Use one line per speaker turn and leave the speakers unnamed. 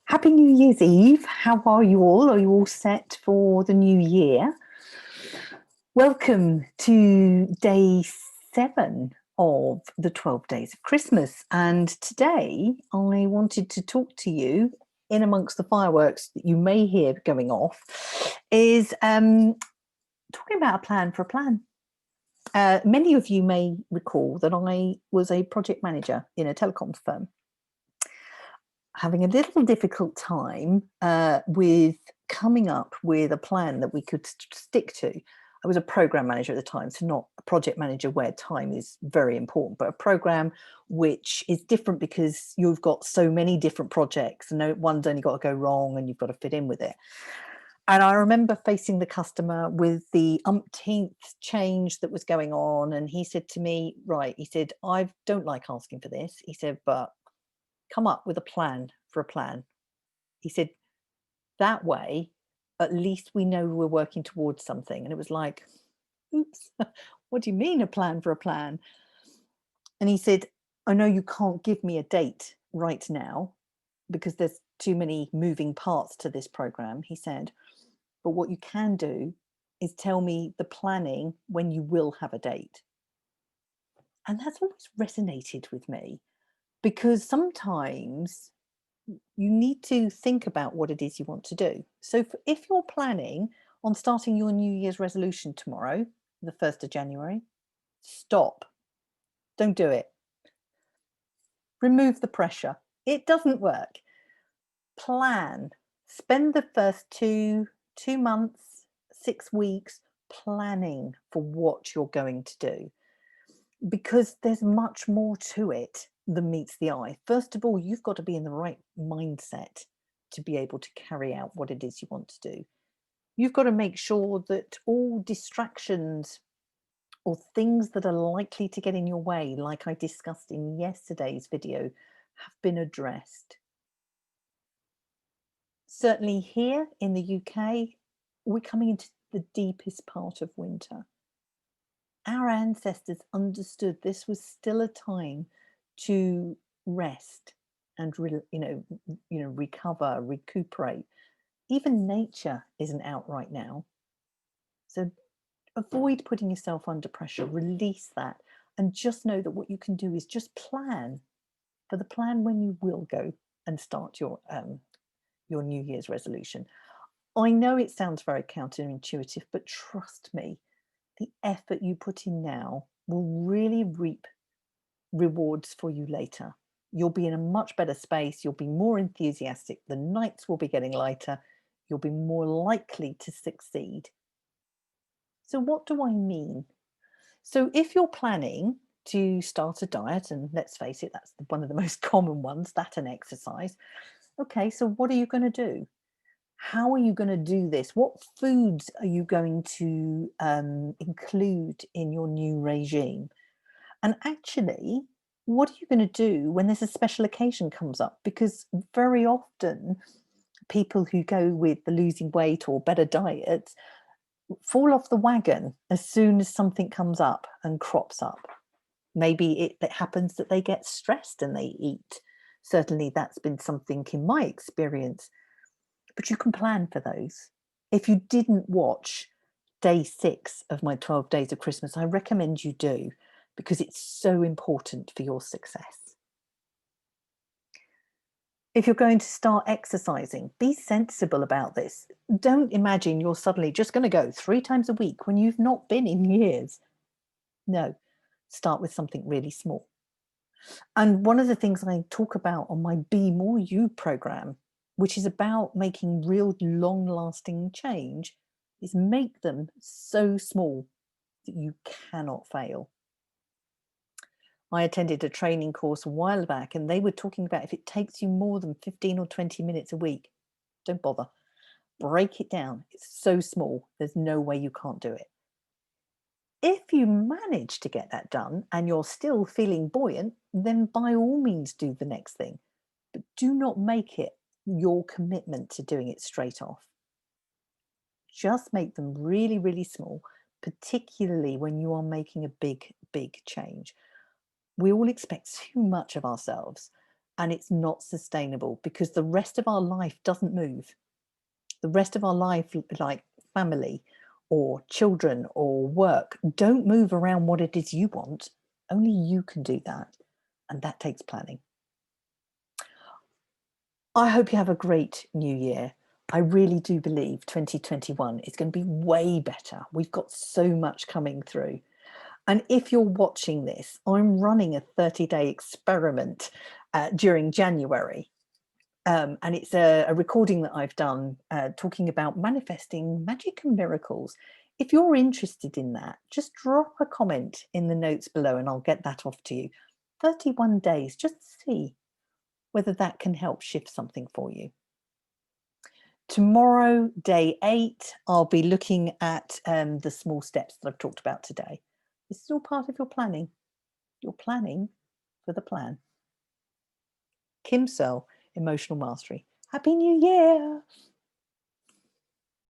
Happy New Year's Eve. How are you all? Are you all set for the new year? Welcome to day 7 of the 12 days of Christmas. And today I wanted to talk to you, in amongst the fireworks that you may hear going off, is talking about a plan for a plan. Many of you may recall that I was a project manager in a telecoms firm, having a little difficult time with coming up with a plan that we could stick to. I was a program manager at the time, so not a project manager where time is very important, but a program which is different because you've got so many different projects and one's only got to go wrong and you've got to fit in with it. And I remember facing the customer with the umpteenth change that was going on. And he said to me, right, he said, I don't like asking for this. He said, but come up with a plan for a plan. He said, that way, at least we know we're working towards something. And it was like, oops, what do you mean a plan for a plan? And he said, I know you can't give me a date right now because there's too many moving parts to this program. He said, but what you can do is tell me the planning when you will have a date. And that's always resonated with me because sometimes you need to think about what it is you want to do. So if you're planning on starting your New Year's resolution tomorrow, the 1st of January, stop. Don't do it. Remove the pressure. It doesn't work. Plan. Spend the first two months, 6 weeks planning for what you're going to do, because there's much more to it than meets the eye. First of all, you've got to be in the right mindset to be able to carry out what it is you want to do. You've got to make sure that all distractions or things that are likely to get in your way, like I discussed in yesterday's video, have been addressed. Certainly here in the UK, we're coming into the deepest part of winter. Our ancestors understood this was still a time to rest and recover, recuperate. Even nature isn't out right now. So avoid putting yourself under pressure, release that, and just know that what you can do is just plan for the plan when you will go and start your New Year's resolution. I know it sounds very counterintuitive, but trust me, the effort you put in now will really reap rewards for you later. You'll be in a much better space. You'll be more enthusiastic. The nights will be getting lighter. You'll be more likely to succeed. So what do I mean? So if you're planning to start a diet, and let's face it, that's one of the most common ones, that and exercise. Okay, so what are you going to do? How are you going to do this? What foods are you going to include in your new regime? And actually, what are you going to do when there's a special occasion comes up? Because very often people who go with the losing weight or better diets fall off the wagon as soon as something comes up and crops up. Maybe it happens that they get stressed and they eat. Certainly that's been something in my experience. But you can plan for those. If you didn't watch day 6 of my 12 days of Christmas, I recommend you do, because it's so important for your success. If you're going to start exercising, be sensible about this. Don't imagine you're suddenly just going to go 3 times a week when you've not been in years. No, start with something really small. And one of the things I talk about on my Be More You program, which is about making real long-lasting change, is make them so small that you cannot fail. I attended a training course a while back and they were talking about if it takes you more than 15 or 20 minutes a week, don't bother. Break it down. It's so small. There's no way you can't do it. If you manage to get that done and you're still feeling buoyant, then by all means do the next thing. But do not make it your commitment to doing it straight off. Just make them really, really small, particularly when you are making a big, big change. We all expect too much of ourselves. and it's not sustainable because the rest of our life doesn't move. The rest of our life, like family or children or work, don't move around what it is you want. Only you can do that. And that takes planning. I hope you have a great new year. I really do believe 2021 is going to be way better. We've got so much coming through. And if you're watching this, I'm running a 30-day experiment during January. And it's a recording that I've done talking about manifesting magic and miracles. If you're interested in that, just drop a comment in the notes below and I'll get that off to you. 31 days, just see whether that can help shift something for you. Tomorrow, day 8, I'll be looking at the small steps that I've talked about today. This is all part of your planning. You're planning for the plan. Kim Searle, Emotional Mastery. Happy New Year!